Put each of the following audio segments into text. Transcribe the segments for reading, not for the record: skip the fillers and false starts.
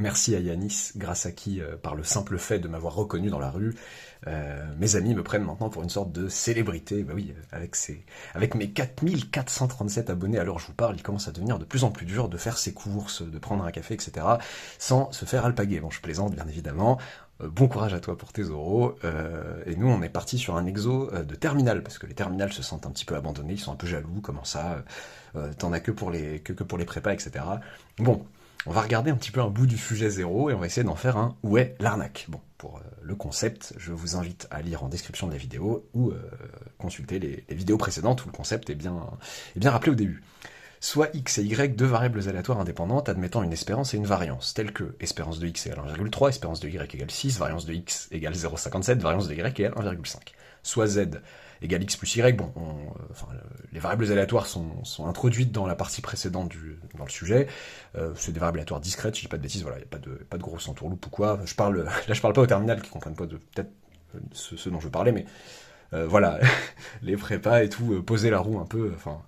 Merci à Yanis, grâce à qui, par le simple fait de m'avoir reconnu dans la rue, mes amis me prennent maintenant pour une sorte de célébrité. Bah oui, avec mes 4437 abonnés à l'heure où je vous parle, il commence à devenir de plus en plus dur de faire ses courses, de prendre un café, etc. sans se faire alpaguer. Bon, je plaisante, bien évidemment. Bon courage à toi pour tes euros. Et nous, on est parti sur un exo de terminal, parce que les terminales se sentent un petit peu abandonnés, ils sont un peu jaloux, comment ça, t'en as que pour les prépas, etc. Bon, on va regarder un petit peu un bout du sujet zéro et on va essayer d'en faire un «Où est l'arnaque?». Bon, pour le concept, je vous invite à lire en description de la vidéo ou consulter les vidéos précédentes où le concept est bien rappelé au début. Soit x et y, deux variables aléatoires indépendantes admettant une espérance et une variance, telles que espérance de x égale 1,3, espérance de y égale 6, variance de x égale 0,57, variance de y égale 1,5. Soit z égale x plus y, bon, les variables aléatoires sont introduites dans la partie précédente dans le sujet, c'est des variables aléatoires discrètes, je dis pas de bêtises, voilà, il n'y a pas de grosse entourloupe ou quoi, là je parle pas aux terminales qui comprennent pas peut-être ce dont je veux parler, mais voilà, les prépas et tout, poser la roue un peu, enfin,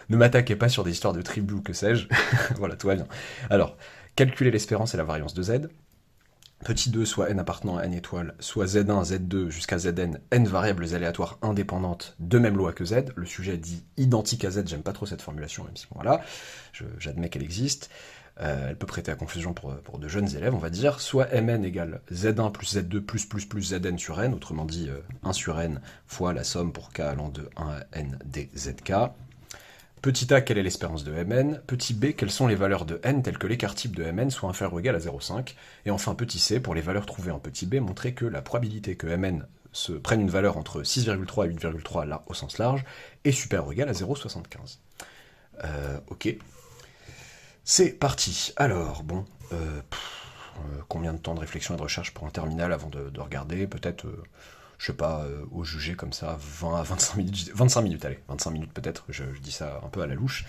ne m'attaquez pas sur des histoires de tribu ou que sais-je, voilà, tout va bien. Alors, calculer l'espérance et la variance de z, petit 2 soit n appartenant à n étoiles, soit z1, z2 jusqu'à zn, n variables aléatoires indépendantes de même loi que z, le sujet dit identique à z, j'aime pas trop cette formulation, même si bon, voilà, j'admets qu'elle existe. Elle peut prêter à confusion pour de jeunes élèves, on va dire, soit mn égale z1 plus z2 plus zn sur n, autrement dit 1 sur n fois la somme pour k allant de 1 à n des zk. Petit a, quelle est l'espérance de mn? Petit b, quelles sont les valeurs de n telles que l'écart type de mn soit inférieur ou égal à 0,5? Et enfin petit c, pour les valeurs trouvées en petit b, montrer que la probabilité que mn se prenne une valeur entre 6,3 et 8,3 là au sens large est supérieure ou égale à 0,75. Ok. C'est parti. Alors, bon, combien de temps de réflexion et de recherche pour un terminal avant de regarder? Peut-être, je sais pas, au jugé comme ça, 20 à 25 minutes, 25 minutes, allez, 25 minutes peut-être, je dis ça un peu à la louche.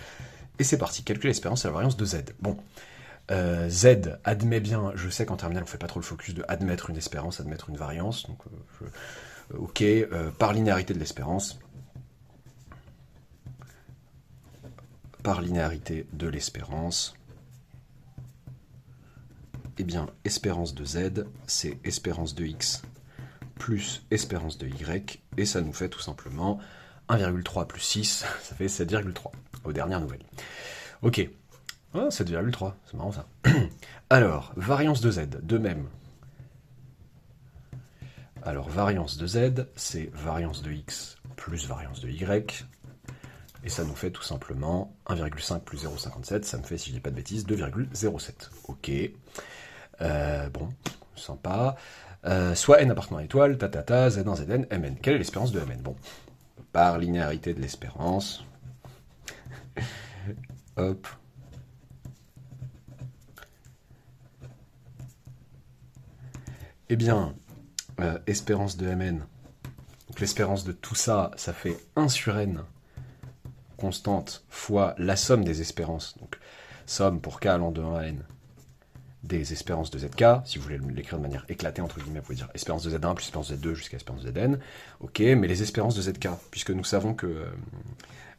Et c'est parti, calculer l'espérance et la variance de z. Bon, z admet bien, je sais qu'en terminal on fait pas trop le focus de admettre une espérance, admettre une variance, donc ok, par linéarité de l'espérance. Par linéarité de l'espérance, eh bien, espérance de z, c'est espérance de x plus espérance de y, et ça nous fait tout simplement 1,3 plus 6, ça fait 7,3, aux dernières nouvelles. Ok, ah, 7,3, c'est marrant ça. Alors, variance de z, de même. Alors, variance de z, c'est variance de x plus variance de y, et ça nous fait tout simplement 1,5 plus 0,57, ça me fait, si je dis pas de bêtises, 2,07. Ok. Bon, sympa. Soit n appartenant à étoile, tatata, z1, zn, mn. Quelle est l'espérance de mn? Bon, par linéarité de l'espérance. Hop. Eh bien, espérance de mn. Donc l'espérance de tout ça, ça fait 1 sur n constante fois la somme des espérances, donc somme pour k allant de 1 à n des espérances de zk, si vous voulez l'écrire de manière éclatée, entre guillemets, vous pouvez dire espérance de z1 plus espérance de z2 jusqu'à espérance de zn, ok, mais les espérances de zk, puisque nous savons que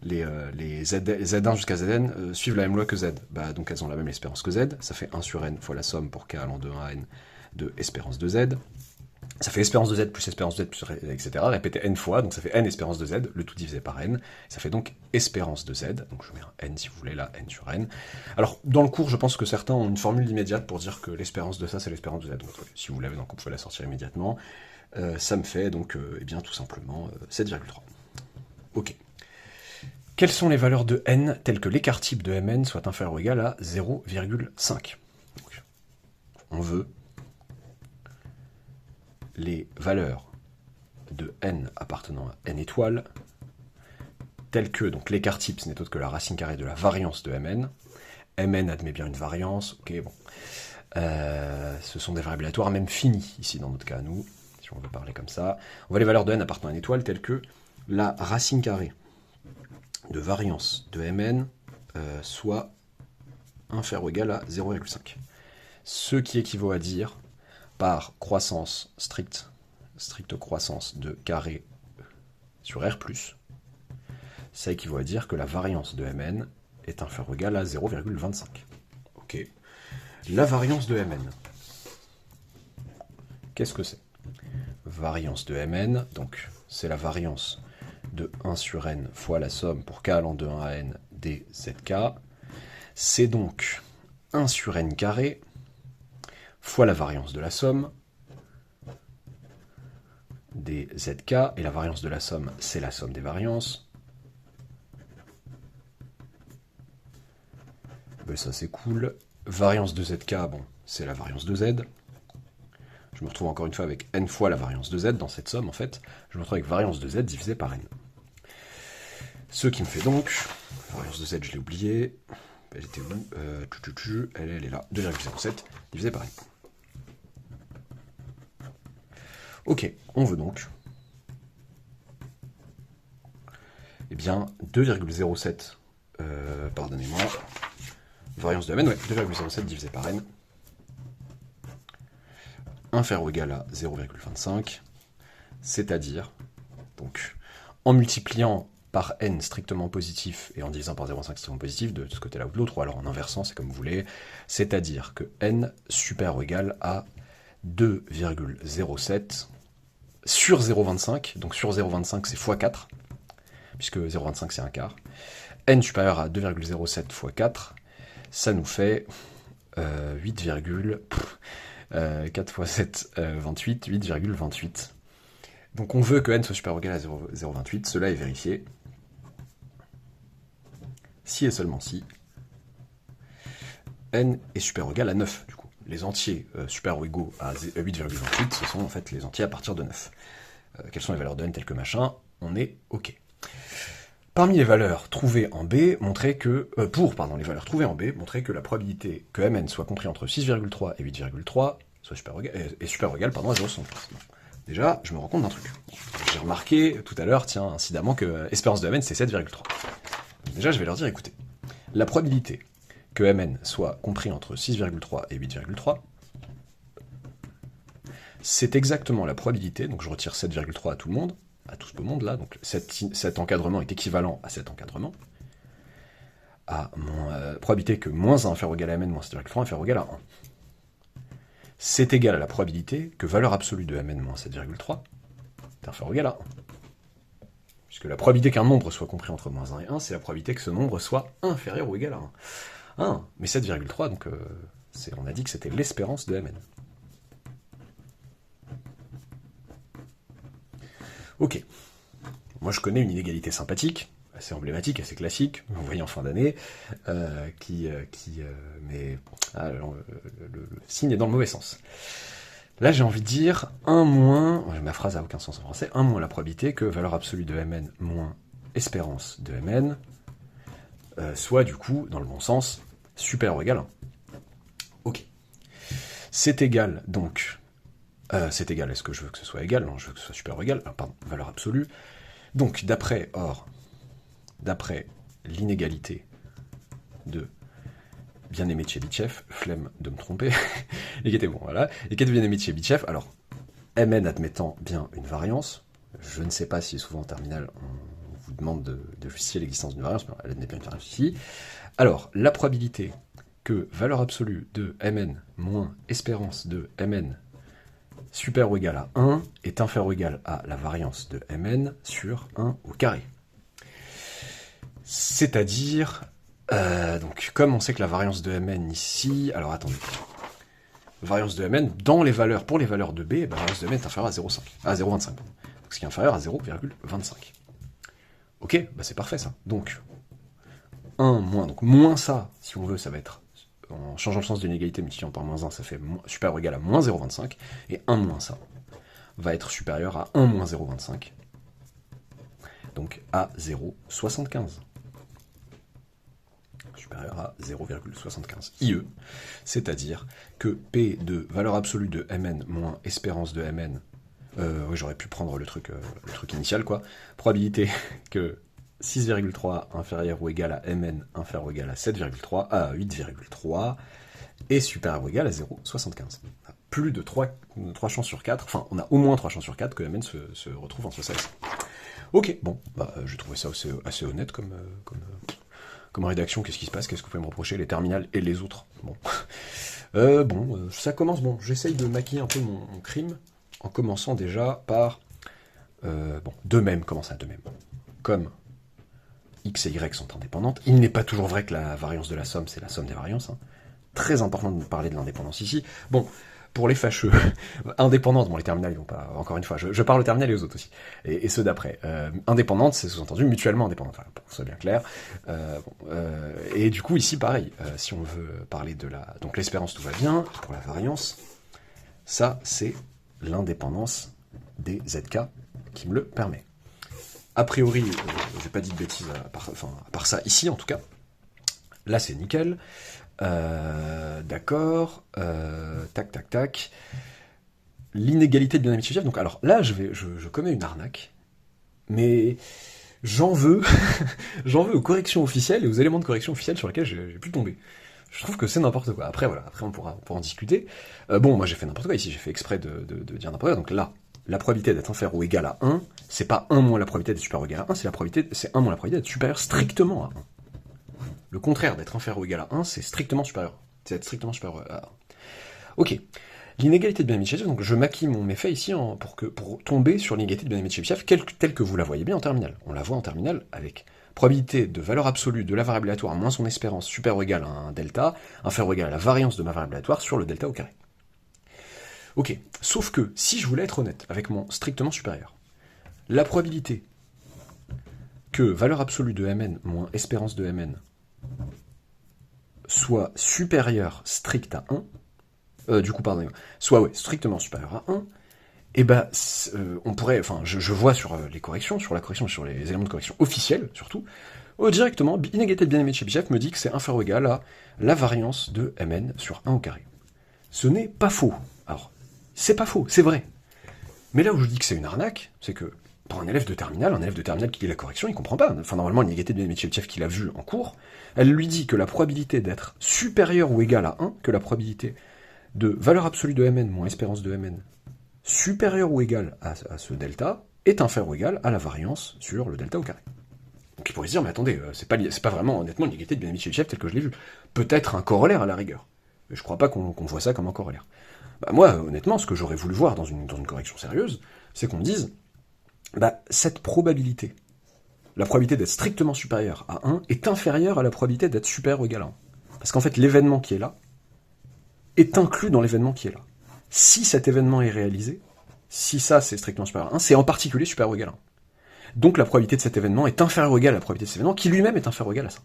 les z1 jusqu'à zn suivent la même loi que z, bah, donc elles ont la même espérance que z, ça fait 1 sur n fois la somme pour k allant de 1 à n de espérance de z, ça fait espérance de z, plus etc. Répété n fois, donc ça fait n espérance de z, le tout divisé par n. Ça fait donc espérance de z, donc je mets un n si vous voulez, là, n sur n. Alors, dans le cours, je pense que certains ont une formule immédiate pour dire que l'espérance de ça, c'est l'espérance de z. Donc, si vous l'avez, donc vous pouvez la sortir immédiatement. Ça me fait donc, eh bien, tout simplement 7,3. Ok. Quelles sont les valeurs de n telles que l'écart type de mn soit inférieur ou égal à 0,5? On veut les valeurs de n appartenant à n étoiles, telles que, donc l'écart type, ce n'est autre que la racine carrée de la variance de mn. Mn admet bien une variance, ok, bon. Ce sont des variables aléatoires, même finies, ici, dans notre cas, nous, si on veut parler comme ça. On voit les valeurs de n appartenant à n étoile, telles que la racine carrée de variance de mn soit inférieur ou égal à 0,5. Ce qui équivaut à dire, par croissance stricte croissance de carré sur R+, ça équivaut à dire que la variance de Mn est inférieure ou égale à 0,25. Ok. La variance de Mn. Qu'est-ce que c'est? Variance de Mn, donc c'est la variance de 1 sur n fois la somme pour k allant de 1 à n des zk. C'est donc 1 sur n carré fois la variance de la somme des zk, et la variance de la somme, c'est la somme des variances. Ben ça c'est cool. Variance de zk, bon, c'est la variance de z. Je me retrouve encore une fois avec n fois la variance de z dans cette somme, en fait. Je me retrouve avec variance de z divisé par n. Ce qui me fait donc, la variance de z, je l'ai oublié. Elle était où? Elle est là, 2,07 divisé par n. Ok, on veut donc, eh bien, 2,07, pardonnez-moi, variance de Mn, ouais, 2,07 divisé par n, inférieur ou égal à 0,25, c'est-à-dire, donc, en multipliant par n strictement positif et en divisant par 0,5 strictement positif, de ce côté-là ou de l'autre, ou alors en inversant, c'est comme vous voulez, c'est-à-dire que n supérieur ou égal à 2,07 sur 0,25, donc sur 0,25 c'est x4, puisque 0,25 c'est un quart, n supérieur à 2,07 fois 4, ça nous fait 4 fois 7, 28, 8,28. Donc on veut que n soit supérieur ou égal à 0,28, cela est vérifié. Si et seulement si n est supérieur ou égal à 9, du coup. Les entiers supérieurs ou égaux à 8,28, ce sont en fait les entiers à partir de 9. Quelles sont les valeurs de n telles que machin? On est OK. Parmi les valeurs trouvées en B, montrez que... les valeurs trouvées en B, montrez que la probabilité que Mn soit compris entre 6,3 et 8,3 soit supérieur ou égal à 0,75. Déjà, je me rends compte d'un truc. J'ai remarqué tout à l'heure, tiens, incidemment, que espérance de Mn, c'est 7,3. Déjà, je vais leur dire, écoutez, la probabilité que Mn soit compris entre 6,3 et 8,3, c'est exactement la probabilité, donc je retire 7,3 à tout le monde, à tout le monde là, donc cet encadrement est équivalent à cet encadrement, à probabilité que moins 1 inférieur ou égal à Mn moins 7,3 inférieur ou égal à 1. C'est égal à la probabilité que valeur absolue de Mn moins 7,3 est inférieur ou égal à 1. Puisque la probabilité qu'un nombre soit compris entre moins 1 et 1, c'est la probabilité que ce nombre soit inférieur ou égal à 1. 1, mais 7,3, donc on a dit que c'était l'espérance de Mn. Ok. Moi je connais une inégalité sympathique, assez emblématique, assez classique, vous voyez en fin d'année, mais le signe est dans le mauvais sens. Là j'ai envie de dire 1 moins, ma phrase a aucun sens en français, 1 moins la probabilité que valeur absolue de Mn moins espérance de Mn soit du coup, dans le bon sens, supérieur ou égal à 1. Ok. C'est égal donc... c'est égal, est-ce que je veux que ce soit égal? Non, je veux que ce soit supérieur ou égal. Valeur absolue. Donc, d'après l'inégalité de bien-aimé Tchebychev, flemme de me tromper, l'égalité, bon, voilà, l'égalité de bien-aimé Tchebychev, alors, Mn admettant bien une variance, je ne sais pas si souvent en terminale, on vous demande de justifier l'existence d'une variance, mais elle admet bien une variance ici. Alors, la probabilité que valeur absolue de Mn moins espérance de Mn supérieur ou égal à 1 est inférieur ou égal à la variance de Mn sur 1 au carré. C'est-à-dire, donc comme on sait que la variance de Mn ici, alors attendez, variance de Mn dans les valeurs, pour les valeurs de B, la variance de Mn est inférieure à 0,25, ce qui est inférieur à 0,25. Ok, bah c'est parfait ça. Donc 1 moins, donc moins ça, si on veut, ça va être en changeant le sens de l'égalité multipliant par moins 1, ça fait supérieur ou égal à moins 0,25, et 1 moins ça va être supérieur à 1 moins 0,25, donc à 0,75. Supérieur à 0,75 IE, c'est-à-dire que P de valeur absolue de Mn moins espérance de Mn, oui j'aurais pu prendre le truc initial quoi, probabilité que 6,3 inférieur ou égal à Mn inférieur ou égal à 7,3 à 8,3 est supérieur ou égal à 0,75. Plus de 3 chances sur 4, enfin on a au moins 3 chances sur 4 que Mn se retrouve entre ça et ça. Ok, bon, bah j'ai trouvé ça assez honnête comme rédaction. Qu'est-ce qui se passe? Qu'est-ce que vous pouvez me reprocher? Les terminales et les autres. Bon. Ça commence, j'essaye de maquiller un peu mon crime, en commençant déjà par, de même, comment ça, de même, comme X et Y sont indépendantes, il n'est pas toujours vrai que la variance de la somme, c'est la somme des variances, hein. Très important de nous parler de l'indépendance ici. Bon, pour les fâcheux, indépendantes, les terminales, ils vont pas, encore une fois, je parle aux terminales et aux autres aussi, et ceux d'après. Indépendantes, c'est sous-entendu mutuellement indépendantes, voilà, pour que ce soit bien clair. Et du coup, ici, pareil, si on veut parler de donc l'espérance, tout va bien, pour la variance, ça, c'est l'indépendance des ZK qui me le permet. A priori, j'ai pas dit de bêtises à part ça, ici en tout cas. Là, c'est nickel. D'accord. Tac. L'inégalité de binomie chef. Donc, alors là, je commets une arnaque, mais j'en veux, j'en veux aux corrections officielles et aux éléments de correction officiels sur lesquels j'ai pu tomber. Je trouve que c'est n'importe quoi. Après, voilà, on pourra en discuter. Moi, j'ai fait n'importe quoi ici. J'ai fait exprès de dire n'importe quoi. Donc là, la probabilité d'être inférieur ou égal à 1, c'est pas 1 moins la probabilité d'être supérieur ou égal à 1, c'est 1 moins la probabilité d'être supérieur strictement à 1. Le contraire d'être inférieur ou égal à 1, c'est strictement supérieur. C'est être strictement supérieur à 1. Ok. L'inégalité de Binet-Chebyshev, donc je maquille mon méfait ici pour tomber sur l'inégalité de Binet-Chebyshev telle que vous la voyez bien en terminale. On la voit en terminale avec probabilité de valeur absolue de la variable aléatoire moins son espérance supérieure ou égale à un delta, inférieur ou égal à la variance de ma variable aléatoire sur le delta au carré. Ok, sauf que si je voulais être honnête avec mon strictement supérieur, la probabilité que valeur absolue de Mn moins espérance de Mn soit supérieure stricte à 1, soit strictement supérieure à 1, on pourrait, je vois sur les corrections, sur les éléments de correction officiels surtout, directement, inégalité de Binet-Chebyshev me dit que c'est inférieur ou égal à la variance de Mn sur 1 au carré. Ce n'est pas faux. Alors, c'est pas faux, c'est vrai. Mais là où je dis que c'est une arnaque, c'est que pour un élève de terminale qui lit la correction, il comprend pas. Enfin, normalement, l'inégalité de Binet-Chebyshev qu'il a vue en cours, elle lui dit que la probabilité d'être supérieure ou égale à 1, que la probabilité de valeur absolue de Mn moins espérance de Mn supérieure ou égale à ce delta est inférieure ou égale à la variance sur le delta au carré. Donc il pourrait se dire, mais attendez, c'est pas vraiment honnêtement l'inégalité de Binet-Chebyshev telle que je l'ai vue. Peut-être un corollaire à la rigueur. Mais je crois pas qu'on voit ça comme un corollaire. Moi, honnêtement, ce que j'aurais voulu voir dans une correction sérieuse, c'est qu'on me dise, cette probabilité, la probabilité d'être strictement supérieure à 1 est inférieure à la probabilité d'être supérieure ou égale à 1. Parce qu'en fait, l'événement qui est là est inclus dans l'événement qui est là. Si cet événement est réalisé, si ça c'est strictement supérieur à 1, c'est en particulier supérieur ou égal à 1. Donc la probabilité de cet événement est inférieure ou égale à la probabilité de cet événement, qui lui-même est inférieur ou égal à ça.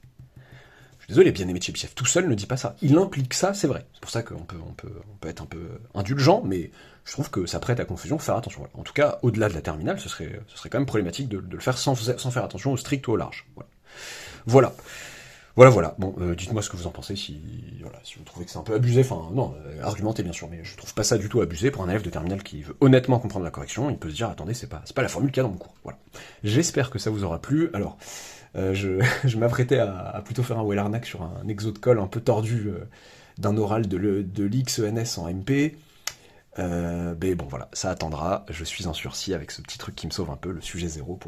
Je suis désolé, Binet-Chebyshev tout seul ne dit pas ça. Il implique ça, c'est vrai. C'est pour ça qu'on peut être un peu indulgent, mais je trouve que ça prête à confusion, faut faire attention. Voilà. En tout cas, au-delà de la terminale, ce serait quand même problématique de le faire sans faire attention au strict ou au large. Voilà. Bon, dites-moi ce que vous en pensez, si vous trouvez que c'est un peu abusé, argumentez bien sûr, mais je trouve pas ça du tout abusé pour un élève de terminale qui veut honnêtement comprendre la correction, il peut se dire, attendez, c'est pas la formule qu'il y a dans mon cours. Voilà. J'espère que ça vous aura plu. Alors, je m'apprêtais à plutôt faire un Well-Arnaque sur un exo de colle un peu tordu d'un oral de l'XENS en MP. Mais bon, voilà, ça attendra. Je suis en sursis avec ce petit truc qui me sauve un peu, le sujet 0,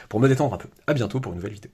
pour me détendre un peu. À bientôt pour une nouvelle vidéo.